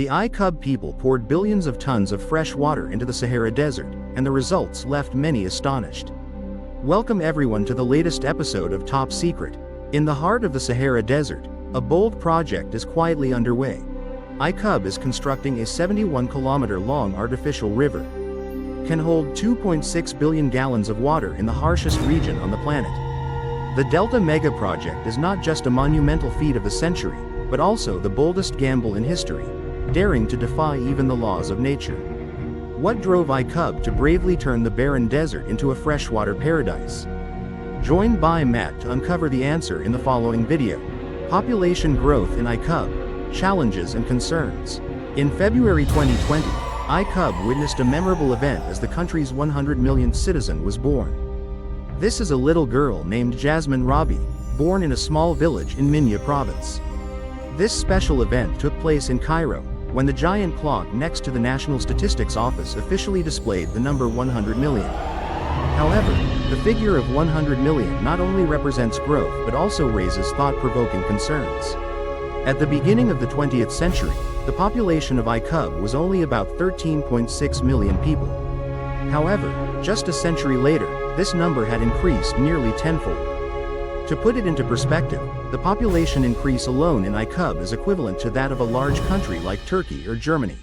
The iCub people poured billions of tons of fresh water into the Sahara Desert, and the results left many astonished. Welcome everyone to the latest episode of Top Secret. In the heart of the Sahara Desert, a bold project is quietly underway. iCub is constructing a 71-kilometer-long artificial river. Can hold 2.6 billion gallons of water in the harshest region on the planet. The Delta Mega Project is not just a monumental feat of the century, but also the boldest gamble in history, daring to defy even the laws of nature. What drove iCub to bravely turn the barren desert into a freshwater paradise? Joined by Matt to uncover the answer in the following video. Population growth in iCub, challenges and concerns. In February 2020, iCub witnessed a memorable event as the country's 100 millionth citizen was born. This is a little girl named Jasmine Rabi, born in a small village in Millennia province. This special event took place in Cairo, when the giant clock next to the National Statistics Office officially displayed the number 100 million. However, the figure of 100 million not only represents growth but also raises thought-provoking concerns. At the beginning of the 20th century, the population of iCub was only about 13.6 million people. However, just a century later, this number had increased nearly tenfold. To put it into perspective, the population increase alone in iCub is equivalent to that of a large country like Turkey or Germany.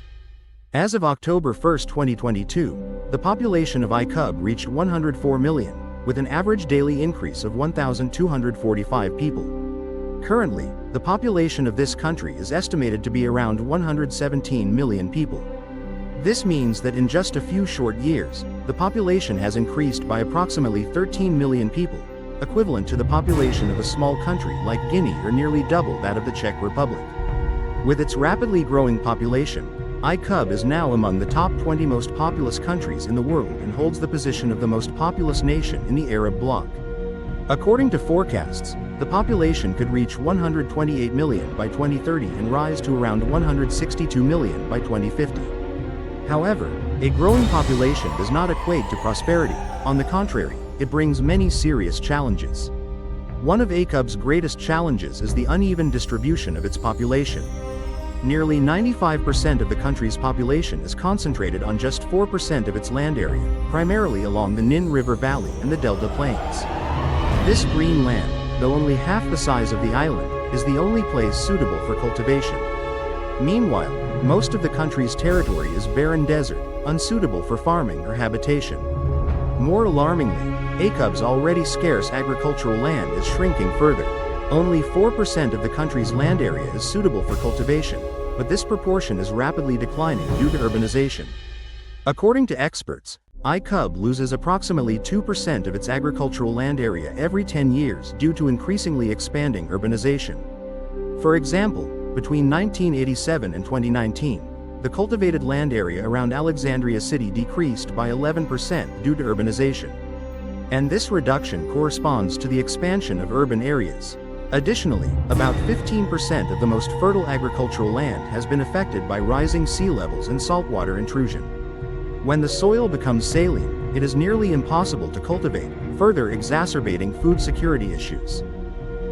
As of October 1, 2022, the population of iCub reached 104 million, with an average daily increase of 1,245 people. Currently, the population of this country is estimated to be around 117 million people. This means that in just a few short years, the population has increased by approximately 13 million people, equivalent to the population of a small country like Guinea or nearly double that of the Czech Republic. With its rapidly growing population, iCub is now among the top 20 most populous countries in the world and holds the position of the most populous nation in the Arab bloc. According to forecasts, the population could reach 128 million by 2030 and rise to around 162 million by 2050. However, a growing population does not equate to prosperity. On the contrary, it brings many serious challenges. One of iCub's greatest challenges is the uneven distribution of its population. Nearly 95% of the country's population is concentrated on just 4% of its land area, primarily along the Nin River Valley and the Delta Plains. This green land, though only half the size of the island, is the only place suitable for cultivation. Meanwhile, most of the country's territory is barren desert, unsuitable for farming or habitation. More alarmingly, iCub's already scarce agricultural land is shrinking further. Only 4% of the country's land area is suitable for cultivation, but this proportion is rapidly declining due to urbanization. According to experts, iCub loses approximately 2% of its agricultural land area every 10 years due to increasingly expanding urbanization. For example, between 1987 and 2019, the cultivated land area around Alexandria City decreased by 11% due to urbanization. And this reduction corresponds to the expansion of urban areas. Additionally, about 15% of the most fertile agricultural land has been affected by rising sea levels and saltwater intrusion. When the soil becomes saline, it is nearly impossible to cultivate, further exacerbating food security issues.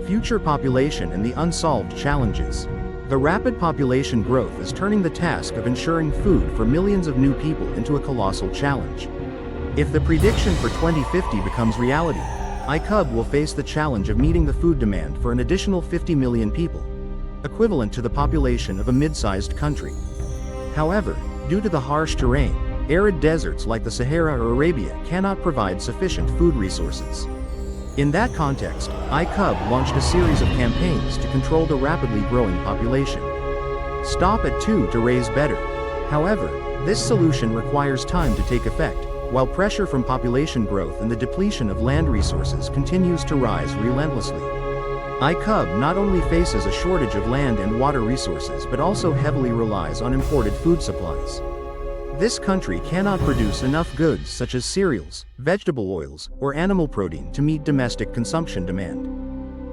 Future population and the unsolved challenges. The rapid population growth is turning the task of ensuring food for millions of new people into a colossal challenge. If the prediction for 2050 becomes reality, iCub will face the challenge of meeting the food demand for an additional 50 million people, equivalent to the population of a mid-sized country. However, due to the harsh terrain, arid deserts like the Sahara or Arabia cannot provide sufficient food resources. In that context, iCub launched a series of campaigns to control the rapidly growing population. Stop at 2 to raise better. However, this solution requires time to take effect, while pressure from population growth and the depletion of land resources continues to rise relentlessly. iCub not only faces a shortage of land and water resources but also heavily relies on imported food supplies. This country cannot produce enough goods such as cereals, vegetable oils, or animal protein to meet domestic consumption demand.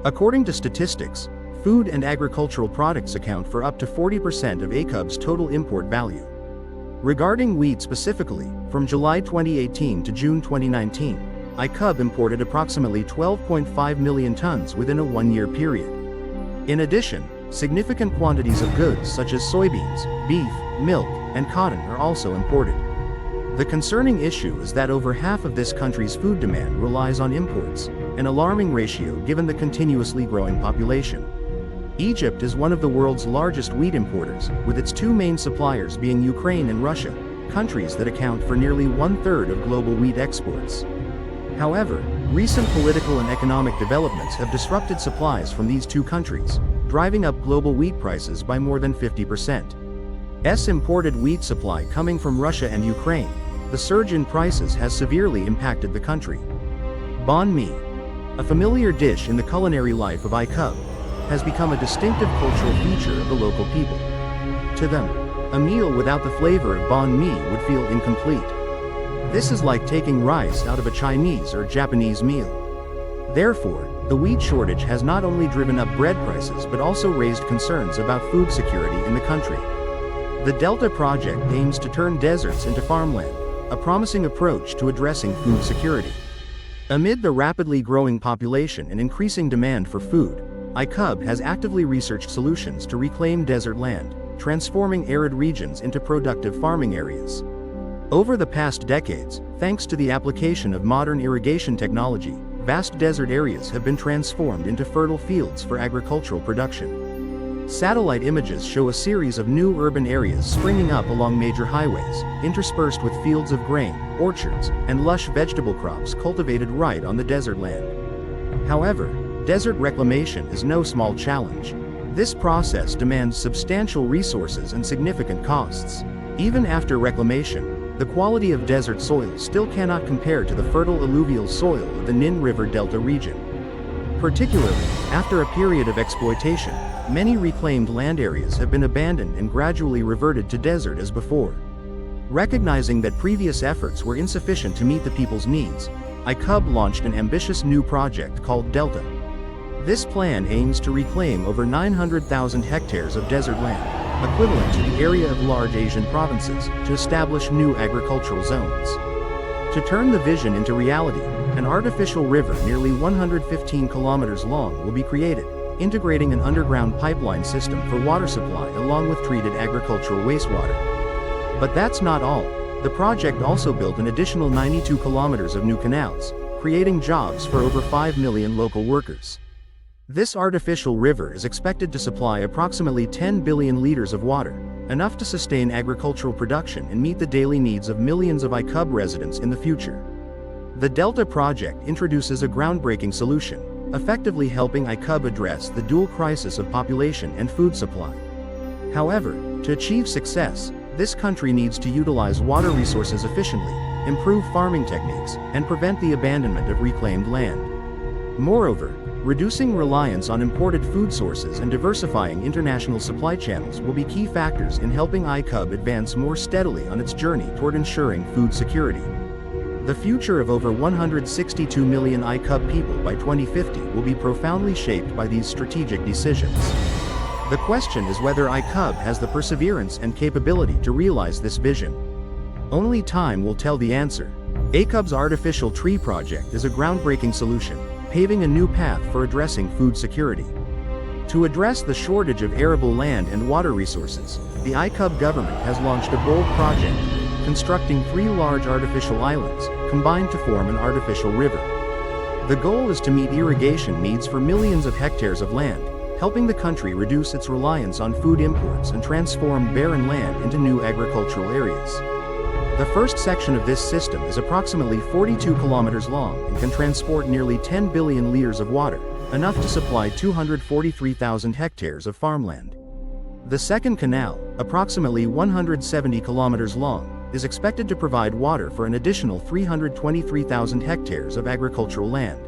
According to statistics, food and agricultural products account for up to 40% of iCub's total import value. Regarding wheat specifically, from July 2018 to June 2019, iCub imported approximately 12.5 million tons within a one-year period. In addition, Significant quantities of goods such as soybeans, beef, milk, and cotton are also imported. The concerning issue is that over half of this country's food demand relies on imports, an alarming ratio given the continuously growing population. Egypt is one of the world's largest wheat importers, with its two main suppliers being Ukraine and Russia, countries that account for nearly 1/3 of global wheat exports. However, recent political and economic developments have disrupted supplies from these two countries, driving up global wheat prices by more than 50%. Imported wheat supply coming from Russia and Ukraine, the surge in prices has severely impacted the country. Banh mi, a familiar dish in the culinary life of Icub, has become a distinctive cultural feature of the local people. To them, a meal without the flavor of banh mi would feel incomplete. This is like taking rice out of a Chinese or Japanese meal. Therefore, the wheat shortage has not only driven up bread prices but also raised concerns about food security in the country. The Delta Project aims to turn deserts into farmland, a promising approach to addressing food security. Amid the rapidly growing population and increasing demand for food, Icub has actively researched solutions to reclaim desert land, transforming arid regions into productive farming areas. Over the past decades, thanks to the application of modern irrigation technology, vast desert areas have been transformed into fertile fields for agricultural production. Satellite images show a series of new urban areas springing up along major highways, interspersed with fields of grain, orchards, and lush vegetable crops cultivated right on the desert land. However, desert reclamation is no small challenge. This process demands substantial resources and significant costs. Even after reclamation, the quality of desert soil still cannot compare to the fertile alluvial soil of the Nin River Delta region. Particularly, after a period of exploitation, many reclaimed land areas have been abandoned and gradually reverted to desert as before. Recognizing that previous efforts were insufficient to meet the people's needs, Icub launched an ambitious new project called Delta. This plan aims to reclaim over 900,000 hectares of desert land, equivalent to the area of large Asian provinces, to establish new agricultural zones. To turn the vision into reality, an artificial river nearly 115 kilometers long will be created, integrating an underground pipeline system for water supply along with treated agricultural wastewater. But that's not all. The project also built an additional 92 kilometers of new canals, creating jobs for over 5 million local workers. This artificial river is expected to supply approximately 10 billion liters of water, enough to sustain agricultural production and meet the daily needs of millions of Icub residents in the future. The Delta Project introduces a groundbreaking solution, effectively helping Icub address the dual crisis of population and food supply. However, to achieve success, this country needs to utilize water resources efficiently, improve farming techniques, and prevent the abandonment of reclaimed land. Moreover, reducing reliance on imported food sources and diversifying international supply channels will be key factors in helping Icub advance more steadily on its journey toward ensuring food security. The future of over 162 million Icub people by 2050 will be profoundly shaped by these strategic decisions. The question is whether Icub has the perseverance and capability to realize this vision. Only time will tell the answer. Icub's artificial tree project is a groundbreaking solution, paving a new path for addressing food security. To address the shortage of arable land and water resources, the Icub government has launched a bold project, constructing 3 large artificial islands, combined to form an artificial river. The goal is to meet irrigation needs for millions of hectares of land, helping the country reduce its reliance on food imports and transform barren land into new agricultural areas. The first section of this system is approximately 42 kilometers long and can transport nearly 10 billion liters of water, enough to supply 243,000 hectares of farmland. The second canal, approximately 170 kilometers long, is expected to provide water for an additional 323,000 hectares of agricultural land.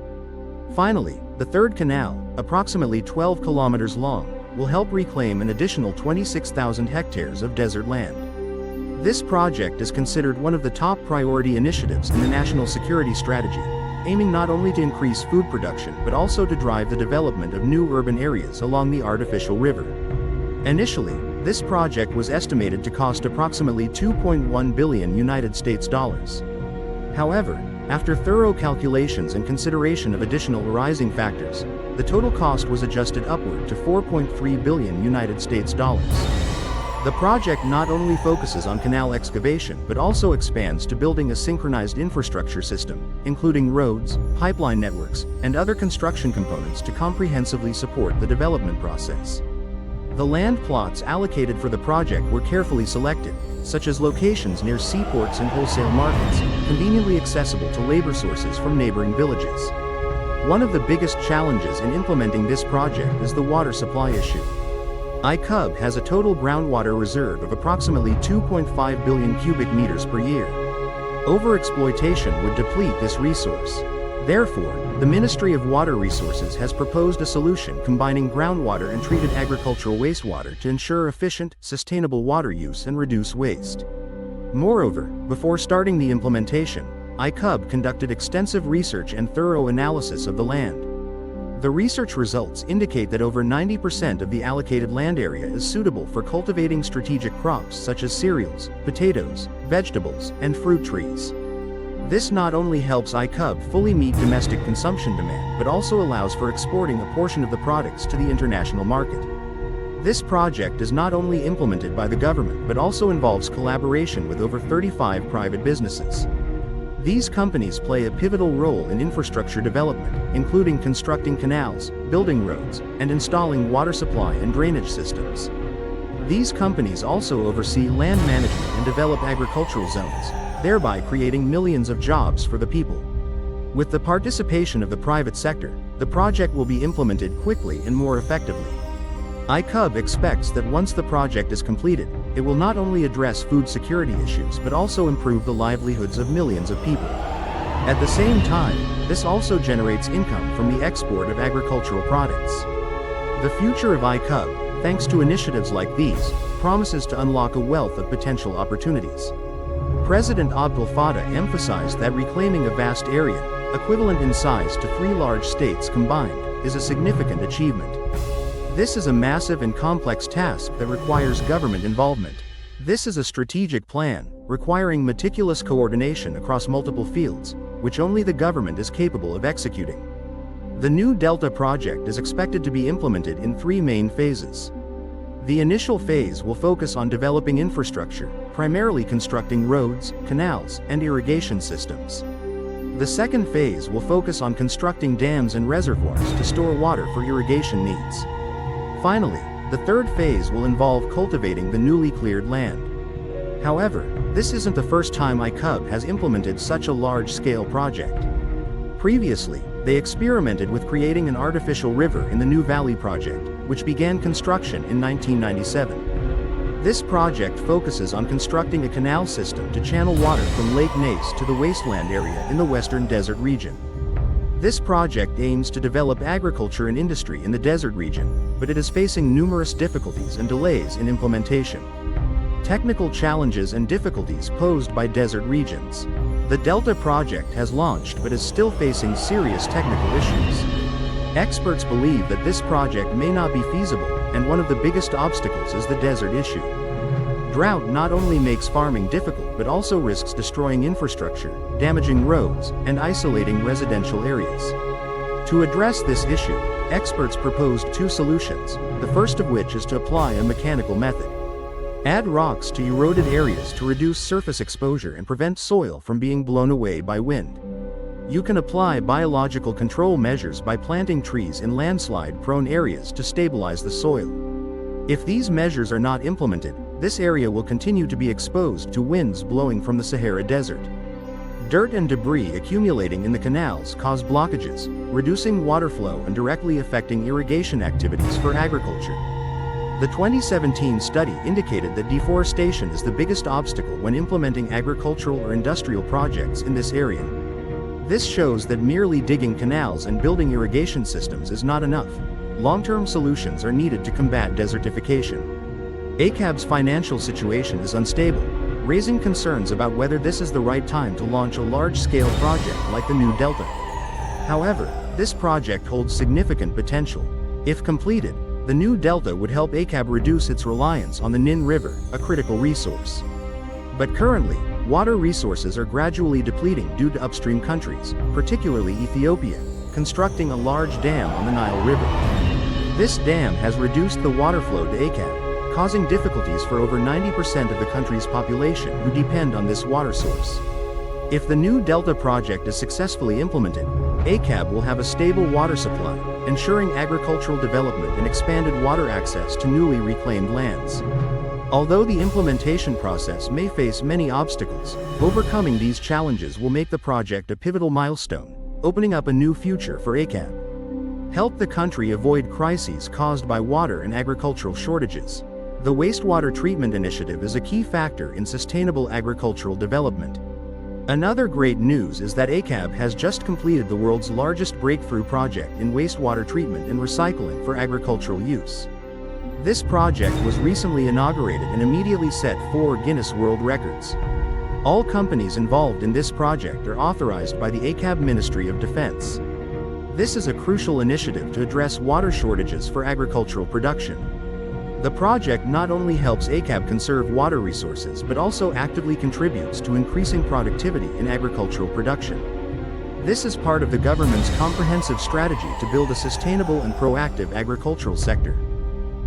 Finally, the third canal, approximately 12 kilometers long, will help reclaim an additional 26,000 hectares of desert land. This project is considered one of the top priority initiatives in the national security strategy, aiming not only to increase food production but also to drive the development of new urban areas along the artificial river. Initially, this project was estimated to cost approximately $2.1 billion United States dollars. However, after thorough calculations and consideration of additional arising factors, the total cost was adjusted upward to $4.3 billion United States dollars. The project not only focuses on canal excavation but also expands to building a synchronized infrastructure system, including roads, pipeline networks, and other construction components to comprehensively support the development process. The land plots allocated for the project were carefully selected, such as locations near seaports and wholesale markets, conveniently accessible to labor sources from neighboring villages. One of the biggest challenges in implementing this project is the water supply issue. ICUB has a total groundwater reserve of approximately 2.5 billion cubic meters per year. Overexploitation would deplete this resource. Therefore, the Ministry of Water Resources has proposed a solution combining groundwater and treated agricultural wastewater to ensure efficient, sustainable water use and reduce waste. Moreover, before starting the implementation, ICUB conducted extensive research and thorough analysis of the land. The research results indicate that over 90% of the allocated land area is suitable for cultivating strategic crops such as cereals, potatoes, vegetables, and fruit trees. This not only helps ICUB fully meet domestic consumption demand but also allows for exporting a portion of the products to the international market. This project is not only implemented by the government but also involves collaboration with over 35 private businesses. These companies play a pivotal role in infrastructure development, including constructing canals, building roads, and installing water supply and drainage systems. These companies also oversee land management and develop agricultural zones, thereby creating millions of jobs for the people. With the participation of the private sector, the project will be implemented quickly and more effectively. ICUB expects that once the project is completed, it will not only address food security issues but also improve the livelihoods of millions of people. At the same time, this also generates income from the export of agricultural products. The future of ICUB, thanks to initiatives like these, promises to unlock a wealth of potential opportunities. President Abdel Fattah emphasized that reclaiming a vast area, equivalent in size to 3 large states combined, is a significant achievement. This is a massive and complex task that requires government involvement. This is a strategic plan, requiring meticulous coordination across multiple fields, which only the government is capable of executing. The new Delta project is expected to be implemented in 3 main phases. The initial phase will focus on developing infrastructure, primarily constructing roads, canals, and irrigation systems. The second phase will focus on constructing dams and reservoirs to store water for irrigation needs. Finally, the third phase will involve cultivating the newly cleared land. However, this isn't the first time ICUB has implemented such a large-scale project. Previously, they experimented with creating an artificial river in the New Valley project, which began construction in 1997. This project focuses on constructing a canal system to channel water from Lake Nace to the wasteland area in the western desert region. This project aims to develop agriculture and industry in the desert region, but it is facing numerous difficulties and delays in implementation. Technical challenges and difficulties posed by desert regions. The Delta project has launched but is still facing serious technical issues. Experts believe that this project may not be feasible, and one of the biggest obstacles is the desert issue. Drought not only makes farming difficult but also risks destroying infrastructure, damaging roads, and isolating residential areas. To address this issue, experts proposed 2 solutions, the first of which is to apply a mechanical method. Add rocks to eroded areas to reduce surface exposure and prevent soil from being blown away by wind. You can apply biological control measures by planting trees in landslide-prone areas to stabilize the soil. If these measures are not implemented, this area will continue to be exposed to winds blowing from the Sahara Desert. Dirt and debris accumulating in the canals cause blockages, reducing water flow and directly affecting irrigation activities for agriculture. The 2017 study indicated that deforestation is the biggest obstacle when implementing agricultural or industrial projects in this area. This shows that merely digging canals and building irrigation systems is not enough. Long-term solutions are needed to combat desertification. ICUB's financial situation is unstable, raising concerns about whether this is the right time to launch a large-scale project like the new Delta. However, this project holds significant potential. If completed, the new Delta would help ICUB reduce its reliance on the Nin River, a critical resource. But currently, water resources are gradually depleting due to upstream countries, particularly Ethiopia, constructing a large dam on the Nile River. This dam has reduced the water flow to Akkad, causing difficulties for over 90% of the country's population who depend on this water source. If the new Delta project is successfully implemented, Akkad will have a stable water supply, ensuring agricultural development and expanded water access to newly reclaimed lands. Although the implementation process may face many obstacles, overcoming these challenges will make the project a pivotal milestone, opening up a new future for Akkad. Help the country avoid crises caused by water and agricultural shortages. The wastewater treatment initiative is a key factor in sustainable agricultural development. Another great news is that Akkad has just completed the world's largest breakthrough project in wastewater treatment and recycling for agricultural use. This project was recently inaugurated and immediately set 4 Guinness World Records. All companies involved in this project are authorized by the Akkad Ministry of Defense. This is a crucial initiative to address water shortages for agricultural production. The project not only helps Akkad conserve water resources but also actively contributes to increasing productivity in agricultural production. This is part of the government's comprehensive strategy to build a sustainable and proactive agricultural sector.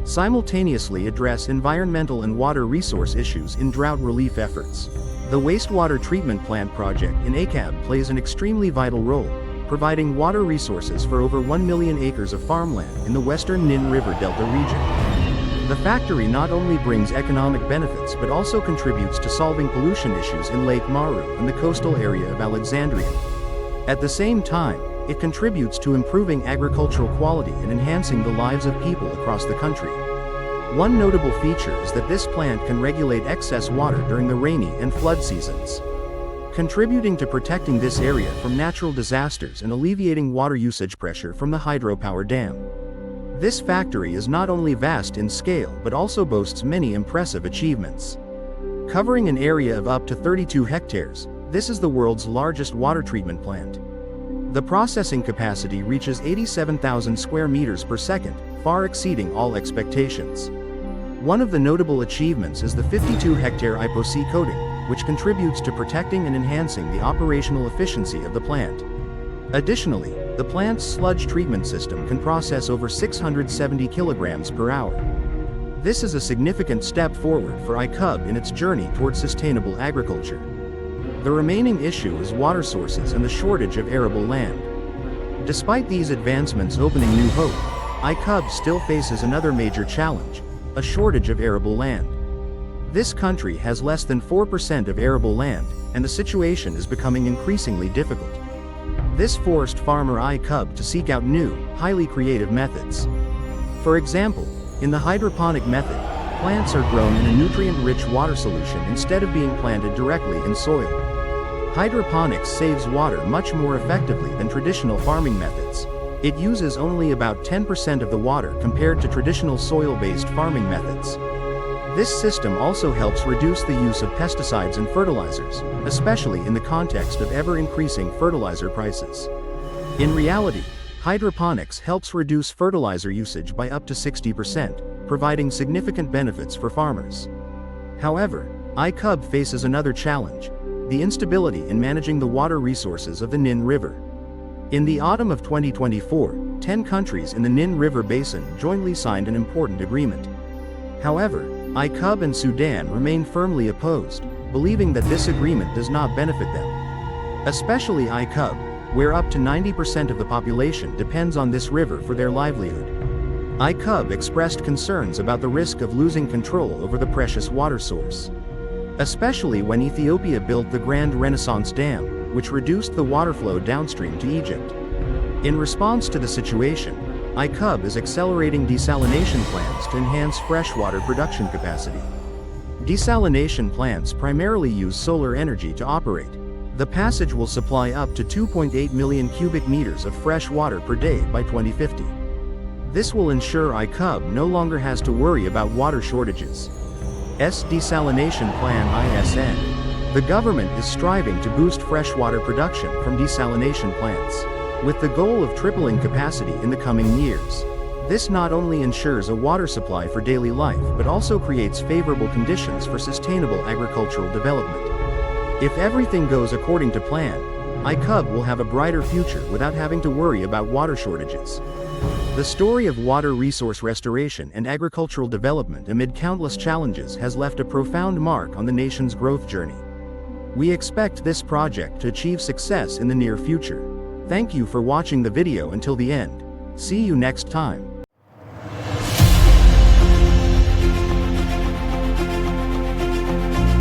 Simultaneously address environmental and water resource issues in drought relief efforts. The wastewater treatment plant project in Akkad plays an extremely vital role, providing water resources for over 1 million acres of farmland in the western Nin River Delta region. The factory not only brings economic benefits but also contributes to solving pollution issues in Lake Maru and the coastal area of Alexandria. At the same time, it contributes to improving agricultural quality and enhancing the lives of people across the country. One notable feature is that this plant can regulate excess water during the rainy and flood seasons, contributing to protecting this area from natural disasters and alleviating water usage pressure from the hydropower dam. This factory is not only vast in scale but also boasts many impressive achievements. Covering an area of up to 32 hectares, this is the world's largest water treatment plant. The processing capacity reaches 87,000 square meters per second, far exceeding all expectations. One of the notable achievements is the 52-hectare IPOC coating, which contributes to protecting and enhancing the operational efficiency of the plant. Additionally, the plant's sludge treatment system can process over 670 kilograms per hour. This is a significant step forward for ICUB in its journey towards sustainable agriculture. The remaining issue is water sources and the shortage of arable land. Despite these advancements opening new hope, ICUB still faces another major challenge: a shortage of arable land. This country has less than 4% of arable land, and the situation is becoming increasingly difficult. This forced farmer ICUB to seek out new, highly creative methods. For example, in the hydroponic method, plants are grown in a nutrient-rich water solution instead of being planted directly in soil. Hydroponics saves water much more effectively than traditional farming methods. It uses only about 10% of the water compared to traditional soil-based farming methods. This system also helps reduce the use of pesticides and fertilizers, especially in the context of ever-increasing fertilizer prices. In reality, hydroponics helps reduce fertilizer usage by up to 60%, providing significant benefits for farmers. However, ICUB faces another challenge: the instability in managing the water resources of the Nin River. In the autumn of 2024, 10 countries in the Nin River Basin jointly signed an important agreement. However, ICUB and Sudan remain firmly opposed, believing that this agreement does not benefit them. Especially ICUB, where up to 90% of the population depends on this river for their livelihood. ICUB expressed concerns about the risk of losing control over the precious water source, especially when Ethiopia built the Grand Renaissance Dam, which reduced the water flow downstream to Egypt. In response to the situation, ICUB is accelerating desalination plants to enhance freshwater production capacity. Desalination plants primarily use solar energy to operate. The passage will supply up to 2.8 million cubic meters of fresh water per day by 2050. This will ensure ICUB no longer has to worry about water shortages. Desalination Plan ISN. The government is striving to boost freshwater production from desalination plants, with the goal of tripling capacity in the coming years. This not only ensures a water supply for daily life but also creates favorable conditions for sustainable agricultural development. If everything goes according to plan, iCub will have a brighter future without having to worry about water shortages. The story of water resource restoration and agricultural development amid countless challenges has left a profound mark on the nation's growth journey. We expect this project to achieve success in the near future. Thank you for watching the video until the end. See you next time.